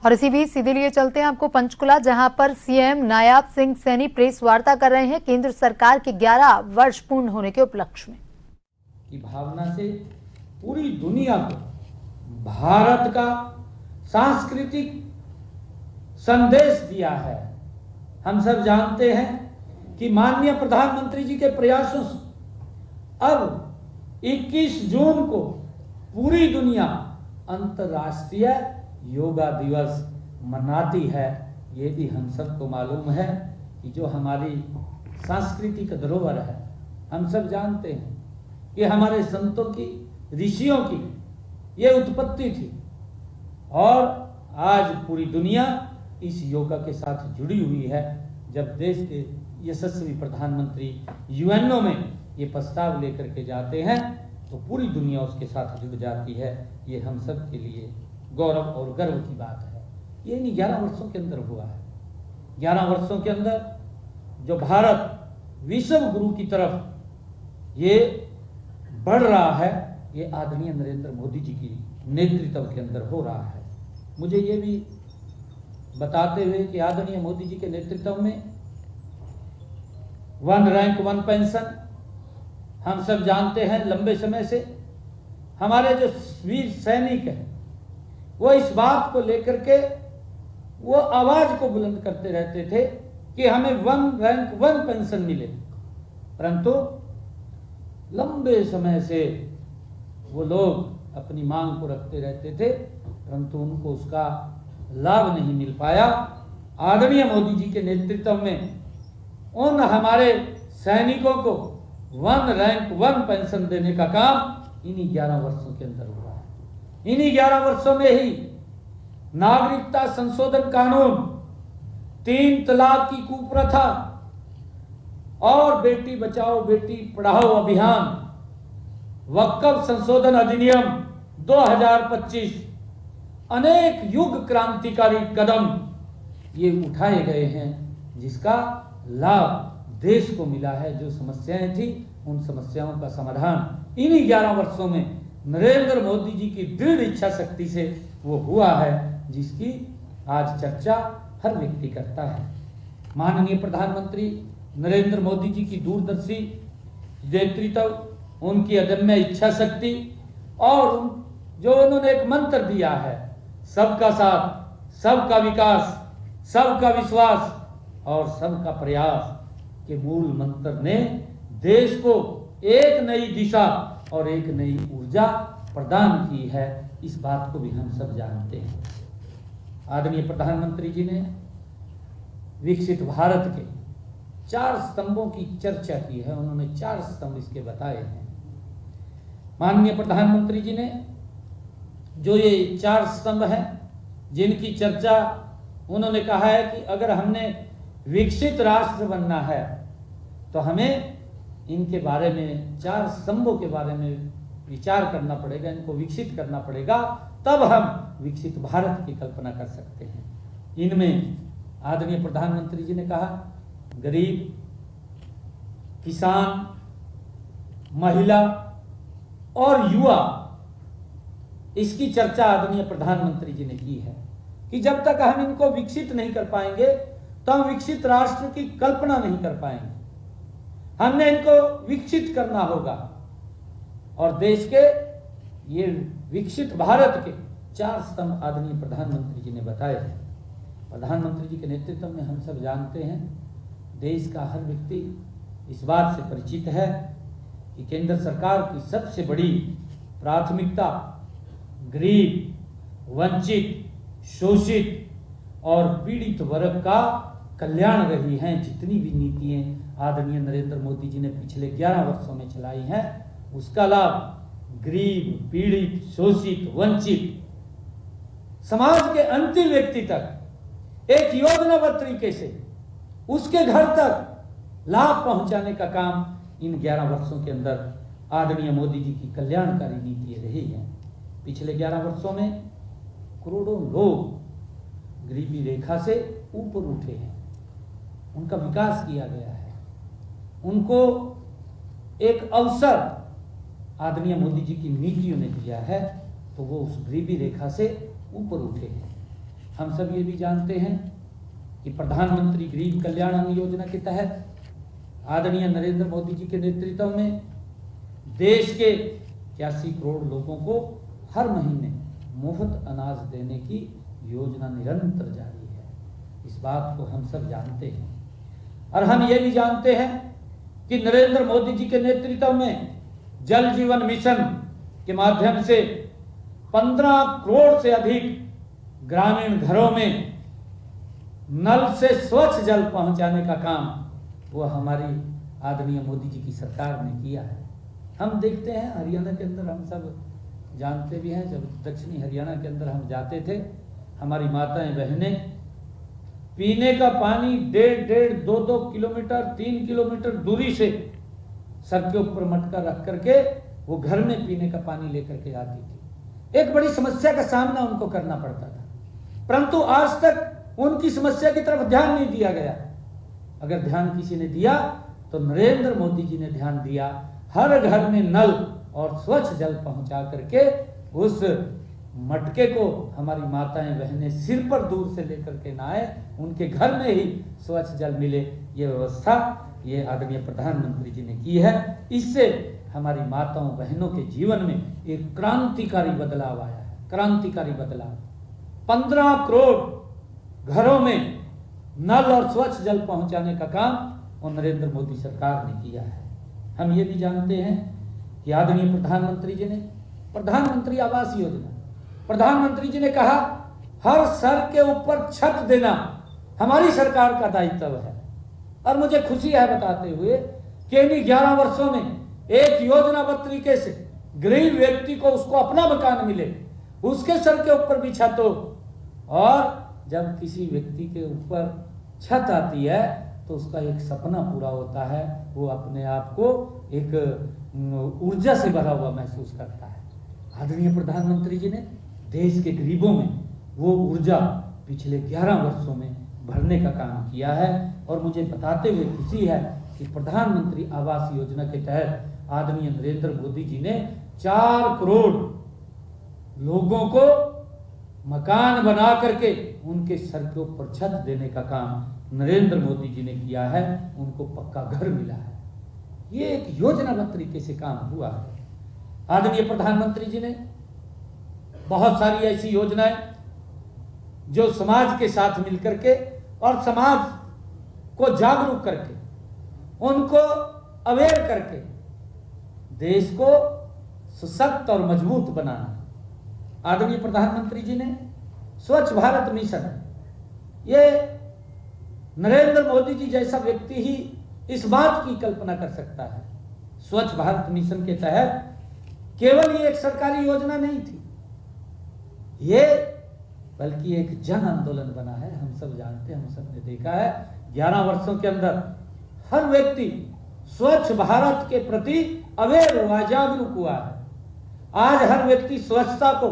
और इसी बीच सीधे लिए चलते हैं आपको पंचकुला, जहां पर सीएम नायाब सिंह सैनी प्रेस वार्ता कर रहे हैं केंद्र सरकार के 11 वर्ष पूर्ण होने के उपलक्ष्य में। की भावना से पूरी दुनिया को भारत का सांस्कृतिक संदेश दिया है। हम सब जानते हैं कि माननीय प्रधानमंत्री जी के प्रयासों से अब 21 जून को पूरी दुनिया अंतर्राष्ट्रीय योगा दिवस मनाती है। ये भी हम सबको मालूम है कि जो हमारी सांस्कृतिक धरोहर है, हम सब जानते हैं कि हमारे संतों की, ऋषियों की ये उत्पत्ति थी और आज पूरी दुनिया इस योगा के साथ जुड़ी हुई है। जब देश के यशस्वी प्रधानमंत्री यूएनओ में ये प्रस्ताव लेकर के जाते हैं तो पूरी दुनिया उसके साथ जुड़ जाती है। ये हम सब के लिए गौरव और गर्व की बात है। ये इन 11 वर्षों के अंदर हुआ है। 11 वर्षों के अंदर जो भारत विश्व गुरु की तरफ ये बढ़ रहा है, ये आदरणीय नरेंद्र मोदी जी की नेतृत्व के अंदर हो रहा है। मुझे ये भी बताते हुए कि आदरणीय मोदी जी के नेतृत्व में 1 रैंक 1 पेंशन, हम सब जानते हैं लंबे समय से हमारे जो वीर सैनिक हैं वो इस बात को लेकर के वो आवाज को बुलंद करते रहते थे कि हमें 1 रैंक 1 पेंशन मिले, परंतु लंबे समय से वो लोग अपनी मांग को रखते रहते थे, परंतु उनको उसका लाभ नहीं मिल पाया। आदरणीय मोदी जी के नेतृत्व में उन हमारे सैनिकों को 1 रैंक 1 पेंशन देने का काम इन्हीं 11 वर्षों के अंदर हुआ है। इन्हीं 11 वर्षों में ही नागरिकता संशोधन कानून, 3 तलाक की कुप्रथा और बेटी बचाओ बेटी पढ़ाओ अभियान, वक्फ संशोधन अधिनियम 2025, अनेक युग क्रांतिकारी कदम ये उठाए गए हैं जिसका लाभ देश को मिला है। जो समस्याएं थी उन समस्याओं का समाधान इन्हीं 11 वर्षों में नरेंद्र मोदी जी की दृढ़ इच्छा शक्ति से वो हुआ है, जिसकी आज चर्चा हर व्यक्ति करता है। माननीय प्रधानमंत्री नरेंद्र मोदी जी की दूरदर्शी नेतृत्व, उनकी अदम्य इच्छा शक्ति और जो उन्होंने एक मंत्र दिया है, सबका साथ, सबका विकास, सबका विश्वास और सबका प्रयास के मूल मंत्र ने देश को एक नई दिशा और एक नई ऊर्जा प्रदान की है। इस बात को भी हम सब जानते हैं। आदरणीय प्रधानमंत्री जी ने विकसित भारत के 4 स्तंभों की चर्चा की है। उन्होंने 4 स्तंभ इसके बताए हैं। माननीय प्रधानमंत्री जी ने जो ये 4 स्तंभ हैं जिनकी चर्चा उन्होंने कहा है कि अगर हमने विकसित राष्ट्र बनना है तो हमें इनके बारे में 4 स्तंभों के बारे में विचार करना पड़ेगा, इनको विकसित करना पड़ेगा, तब हम विकसित भारत की कल्पना कर सकते हैं। इनमें आदरणीय प्रधानमंत्री जी ने कहा गरीब, किसान, महिला और युवा, इसकी चर्चा आदरणीय प्रधानमंत्री जी ने की है कि जब तक हम इनको विकसित नहीं कर पाएंगे तो हम विकसित राष्ट्र की कल्पना नहीं कर पाएंगे। हमने इनको विकसित करना होगा और देश के ये विकसित भारत के 4 स्तंभ आदरणीय प्रधानमंत्री जी ने बताए हैं। प्रधानमंत्री जी के नेतृत्व में हम सब जानते हैं, देश का हर व्यक्ति इस बात से परिचित है कि केंद्र सरकार की सबसे बड़ी प्राथमिकता गरीब, वंचित, शोषित और पीड़ित वर्ग का कल्याण रही हैं। जितनी भी नीतियां आदरणीय नरेंद्र मोदी जी ने पिछले 11 वर्षों में चलाई हैं, उसका लाभ गरीब, पीड़ित, शोषित, वंचित समाज के अंतिम व्यक्ति तक एक योजनाबद्ध तरीके से उसके घर तक लाभ पहुंचाने का काम इन 11 वर्षों के अंदर आदरणीय मोदी जी की कल्याणकारी नीतियां रही हैं। पिछले 11 वर्षों में करोड़ों लोग गरीबी रेखा से ऊपर उठे हैं, उनका विकास किया गया है, उनको एक अवसर आदरणीय मोदी जी की नीतियों ने दिया है, तो वो उस गरीबी रेखा से ऊपर उठे हैं। हम सब ये भी जानते हैं कि प्रधानमंत्री गरीब कल्याण अन्न योजना के तहत आदरणीय नरेंद्र मोदी जी के नेतृत्व में देश के 81 करोड़ लोगों को हर महीने मुफ्त अनाज देने की योजना निरंतर जारी है। इस बात को हम सब जानते हैं और हम ये भी जानते हैं कि नरेंद्र मोदी जी के नेतृत्व में जल जीवन मिशन के माध्यम से 15 करोड़ से अधिक ग्रामीण घरों में नल से स्वच्छ जल पहुंचाने का काम वो हमारी आदरणीय मोदी जी की सरकार ने किया है। हम देखते हैं हरियाणा के अंदर, हम सब जानते भी हैं, जब दक्षिणी हरियाणा के अंदर हम जाते थे, हमारी माताएं बहनें पीने का पानी 1.5-2 किलोमीटर 3 किलोमीटर दूरी से सर के ऊपर मटका रख करके वो घर में पीने का पानी लेकर के आती थी। एक बड़ी समस्या का सामना उनको करना पड़ता था, परंतु आज तक उनकी समस्या की तरफ ध्यान नहीं दिया गया। अगर ध्यान किसी ने दिया तो नरेंद्र मोदी जी ने ध्यान दिया। हर घर में नल और स्वच्छ जल पहुंचा करके उस मटके को हमारी माताएं बहनें सिर पर दूर से लेकर के ना आए, उनके घर में ही स्वच्छ जल मिले, ये व्यवस्था ये आदरणीय प्रधानमंत्री जी ने की है। इससे हमारी माताओं बहनों के जीवन में एक क्रांतिकारी बदलाव आया है, क्रांतिकारी बदलाव। 15 करोड़ घरों में नल और स्वच्छ जल पहुंचाने का काम और नरेंद्र मोदी सरकार ने किया है। हम ये भी जानते हैं कि आदरणीय प्रधानमंत्री जी ने प्रधानमंत्री आवास योजना, प्रधानमंत्री जी ने कहा हर सर के ऊपर छत देना हमारी सरकार का दायित्व है। और मुझे खुशी है बताते हुए कि इन 11 वर्षों में एक योजनाबद्ध तरीके से गरीब व्यक्ति को उसको अपना मकान मिले, उसके सर के ऊपर भी छत हो। और जब किसी व्यक्ति के ऊपर छत आती है तो उसका एक सपना पूरा होता है, वो अपने आप को एक ऊर्जा से भरा हुआ महसूस करता है। आदरणीय प्रधानमंत्री जी ने देश के गरीबों में वो ऊर्जा पिछले 11 वर्षों में भरने का काम किया है। और मुझे बताते हुए खुशी है कि प्रधानमंत्री आवास योजना के तहत आदरणीय नरेंद्र मोदी जी ने 4 करोड़ लोगों को मकान बना करके उनके सर के ऊपर छत देने का काम नरेंद्र मोदी जी ने किया है, उनको पक्का घर मिला है। ये एक योजनाबद्ध तरीके से काम हुआ है। आदरणीय प्रधानमंत्री जी ने बहुत सारी ऐसी योजनाएं जो समाज के साथ मिलकर के और समाज को जागरूक करके, उनको अवेयर करके देश को सशक्त और मजबूत बनाना। आदरणीय प्रधानमंत्री जी ने स्वच्छ भारत मिशन, ये नरेंद्र मोदी जी जैसा व्यक्ति ही इस बात की कल्पना कर सकता है। स्वच्छ भारत मिशन के तहत केवल ये एक सरकारी योजना नहीं थी, ये बल्कि एक जन आंदोलन बना है। हम सब जानते हैं, हम सब ने देखा है 11 वर्षों के अंदर हर व्यक्ति स्वच्छ भारत के प्रति अवेयर हुआ, जागरूक हुआ है। आज हर व्यक्ति स्वच्छता को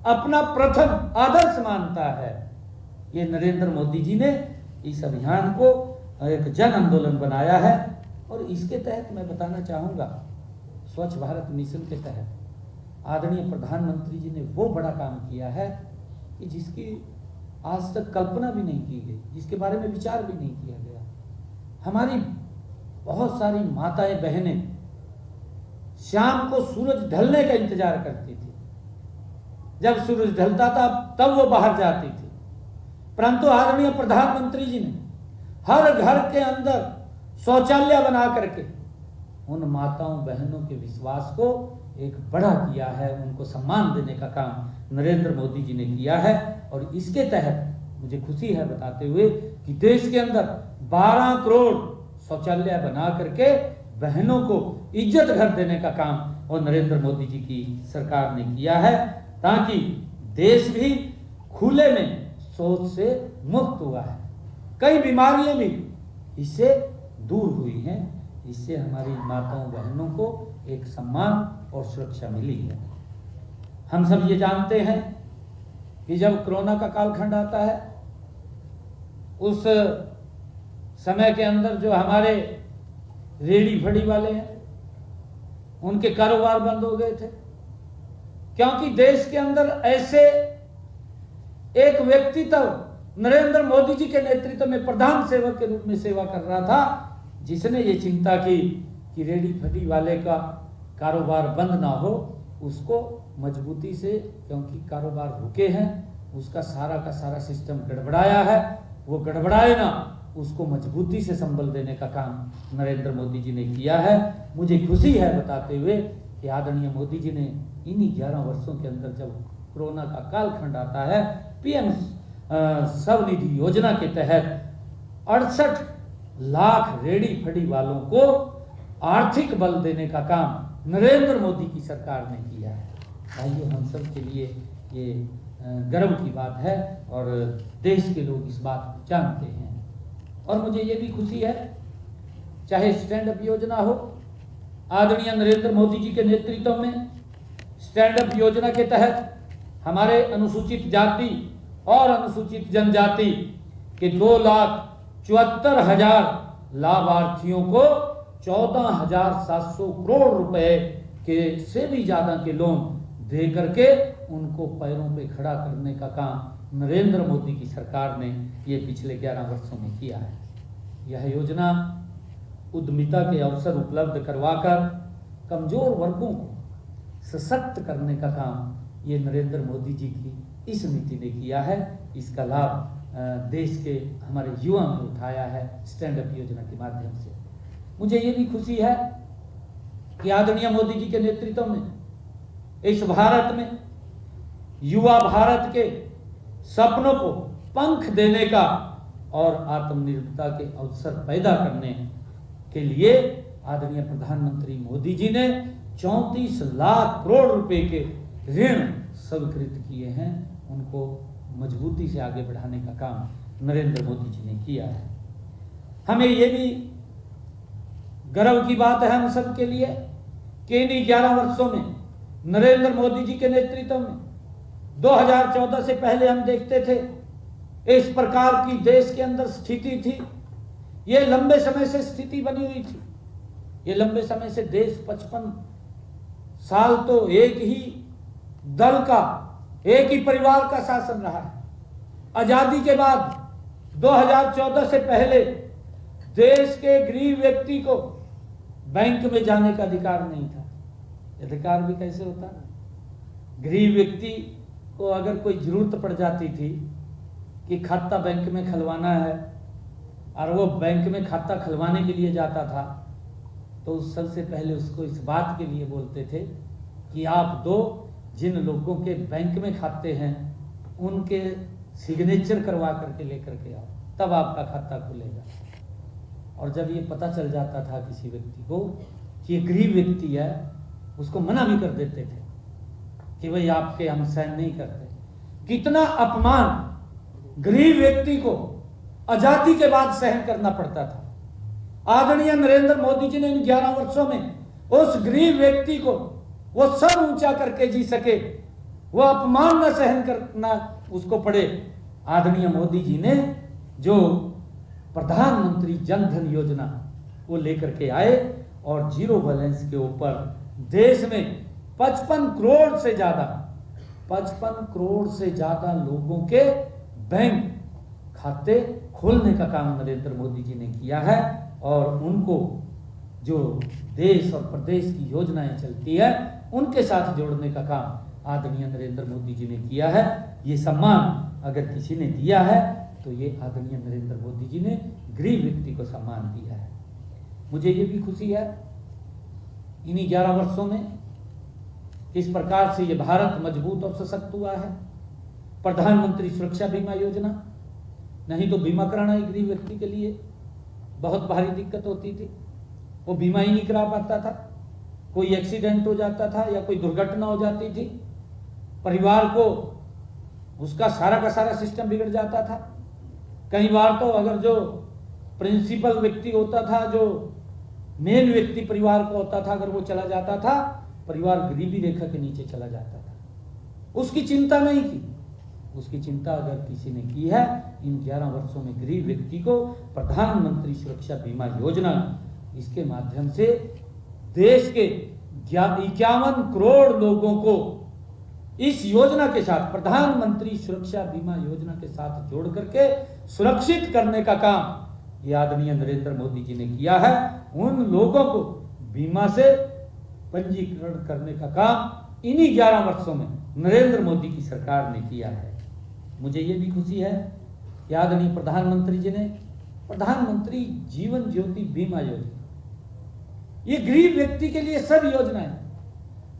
अपना प्रथम आदर्श मानता है। ये नरेंद्र मोदी जी ने इस अभियान को एक जन आंदोलन बनाया है। और इसके तहत मैं बताना चाहूँगा, स्वच्छ भारत मिशन के तहत आदरणीय प्रधानमंत्री जी ने वो बड़ा काम किया है कि जिसकी आज तक कल्पना भी नहीं की गई, जिसके बारे में विचार भी नहीं किया गया। हमारी बहुत सारी माताएं बहनें शाम को सूरज ढलने का इंतजार करती थी। जब सूरज ढलता था तब वो बाहर जाती थी, परंतु आदरणीय प्रधानमंत्री जी ने हर घर के अंदर शौचालय बना करके उन माताओं बहनों के विश्वास को एक बड़ा किया है, उनको सम्मान देने का काम नरेंद्र मोदी जी ने किया है। और इसके तहत मुझे खुशी है बताते हुए कि देश के अंदर 12 करोड़ शौचालय बना करके बहनों को इज्जत घर देने का काम और नरेंद्र मोदी जी की सरकार ने किया है, ताकि देश भी खुले में शौच से मुक्त हुआ है। कई बीमारियां भी इससे दूर हुई हैं। इससे हमारी माताओं बहनों को एक सम्मान और सुरक्षा मिली है। हम सब ये जानते हैं कि जब कोरोना का कालखंड आता है, उस समय के अंदर जो हमारे रेहड़ी फड़ी वाले हैं, उनके कारोबार बंद हो गए थे, क्योंकि देश के अंदर ऐसे एक व्यक्ति तब नरेंद्र मोदी जी के नेतृत्व में प्रधान सेवक के रूप में सेवा कर रहा था, जिसने ये चिंता की कि रेडी फटी वाले का कारोबार बंद ना हो, उसको मजबूती से, क्योंकि कारोबार रुके हैं, उसका सारा का सारा सिस्टम गड़बड़ाया है, वो गड़बड़ाए ना, उसको मजबूती से संबल देने का काम नरेंद्र मोदी जी ने किया है। मुझे खुशी है बताते हुए कि आदरणीय मोदी जी ने इन्हीं 11 वर्षों के अंदर, जब कोरोना का कालखंड आता है, पीएम स्वनिधि योजना के तहत 68 लाख रेडी फड़ी वालों को आर्थिक बल देने का काम नरेंद्र मोदी की सरकार ने किया है। भाइयों, हम सब के लिए ये गर्व की बात है और देश के लोग इस बात को जानते हैं। और मुझे ये भी खुशी है, चाहे स्टैंड अप योजना हो, आदरणीय नरेंद्र मोदी जी के नेतृत्व में स्टैंड अप योजना के तहत हमारे अनुसूचित जाति और अनुसूचित जनजाति के 2,74,000 लाभार्थियों को 14,700 करोड़ रुपए के से भी ज्यादा के लोन दे करके उनको पैरों पे खड़ा करने का काम नरेंद्र मोदी की सरकार ने ये पिछले 11 वर्षों में किया है। यह योजना उद्यमिता के अवसर उपलब्ध करवाकर कमजोर वर्गों को सशक्त करने का काम ये नरेंद्र मोदी जी की इस नीति ने किया है। इसका लाभ देश के हमारे युवा ने उठाया है स्टैंड अप योजना के माध्यम से। मुझे ये भी खुशी है कि आदरणीय मोदी जी के नेतृत्व में इस भारत में युवा भारत के सपनों को पंख देने का और आत्मनिर्भरता के अवसर पैदा करने के लिए आदरणीय प्रधानमंत्री मोदी जी ने 34 लाख करोड़ रुपए के ऋण स्वीकृत किए हैं। उनको मजबूती से आगे बढ़ाने का काम नरेंद्र मोदी जी ने किया है। हमें ये भी गर्व की बात है हम सब के लिए कि इन 11 वर्षों में नरेंद्र मोदी जी के नेतृत्व में 2014 से पहले हम देखते थे इस प्रकार की देश के अंदर स्थिति थी। ये लंबे समय से स्थिति बनी हुई थी। ये लंबे समय से देश 55 साल तो एक ही दल का, एक ही परिवार का शासन रहा है। आजादी के बाद 2014 से पहले देश के गरीब व्यक्ति को बैंक में जाने का अधिकार नहीं था। अधिकार भी कैसे होता है? गरीब व्यक्ति को अगर कोई जरूरत पड़ जाती थी कि खाता बैंक में खुलवाना है और वो बैंक में खाता खुलवाने के लिए जाता था, तो सबसे पहले उसको इस बात के लिए बोलते थे कि आप दो जिन लोगों के बैंक में खाते हैं उनके सिग्नेचर करवा करके लेकर के आओ, तब आपका खाता खुलेगा। और जब ये पता चल जाता था किसी व्यक्ति को कि ये गरीब व्यक्ति है, उसको मना भी कर देते थे कि भाई आपके हम सहन नहीं करते। कितना अपमान गरीब व्यक्ति को आजादी के बाद सहन करना पड़ता था। आदरणीय नरेंद्र मोदी जी ने इन 11 वर्षों में उस गरीब व्यक्ति को वो सर ऊंचा करके जी सके, वो अपमान न सहन करना उसको पड़े। आदरणीय मोदी जी ने जो प्रधानमंत्री जन धन योजना वो लेकर के आए और जीरो बैलेंस के ऊपर देश में 55 करोड़ से ज्यादा लोगों के बैंक खाते खोलने का काम नरेंद्र मोदी जी ने किया है। और उनको जो देश और प्रदेश की योजनाएं चलती है उनके साथ जोड़ने का काम आदरणीय नरेंद्र मोदी जी ने किया है। ये सम्मान अगर किसी ने दिया है तो ये आदरणीय नरेंद्र मोदी जी ने गरीब व्यक्ति को सम्मान दिया है। मुझे ये भी खुशी है इन्हीं 11 वर्षों में किस प्रकार से ये भारत मजबूत और सशक्त हुआ है। प्रधानमंत्री सुरक्षा बीमा योजना, नहीं तो बीमा कराना एक गरीब व्यक्ति के लिए बहुत भारी दिक्कत होती थी। वो बीमा ही नहीं करा पाता था, कोई एक्सीडेंट हो जाता था या कोई दुर्घटना हो जाती थी, परिवार को उसका सारा का सारा सिस्टम बिगड़ जाता था। कई बार तो अगर जो प्रिंसिपल व्यक्ति होता था, जो मेन व्यक्ति परिवार का होता था, अगर वो चला जाता था, परिवार गरीबी रेखा के नीचे चला जाता था। उसकी चिंता नहीं की। उसकी चिंता अगर किसी ने की है इन 11 वर्षों में गरीब व्यक्ति को प्रधानमंत्री सुरक्षा बीमा योजना, इसके माध्यम से देश के 51 करोड़ लोगों को इस योजना के साथ, प्रधानमंत्री सुरक्षा बीमा योजना के साथ जोड़ करके सुरक्षित करने का काम ये आदरणीय नरेंद्र मोदी जी ने किया है। उन लोगों को बीमा से पंजीकरण करने का काम इन्हीं 11 वर्षों में नरेंद्र मोदी की सरकार ने किया है। मुझे ये भी खुशी है कि आदरणीय प्रधानमंत्री जी ने प्रधानमंत्री जीवन ज्योति बीमा योजना, ये गरीब व्यक्ति के लिए सब योजनाएं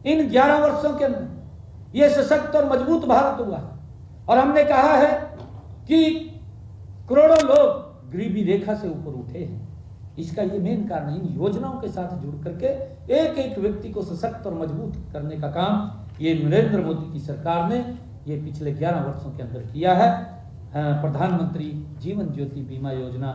इन 11 वर्षों के अंदर ये सशक्त और मजबूत भारत हुआ है। और हमने कहा है कि करोड़ों लोग गरीबी रेखा से ऊपर उठे हैं। इसका ये मेन कारण इन योजनाओं के साथ जुड़ करके एक एक व्यक्ति को सशक्त और मजबूत करने का काम ये नरेंद्र मोदी की सरकार ने ये पिछले 11 वर्षों के अंदर किया है। प्रधानमंत्री जीवन ज्योति बीमा योजना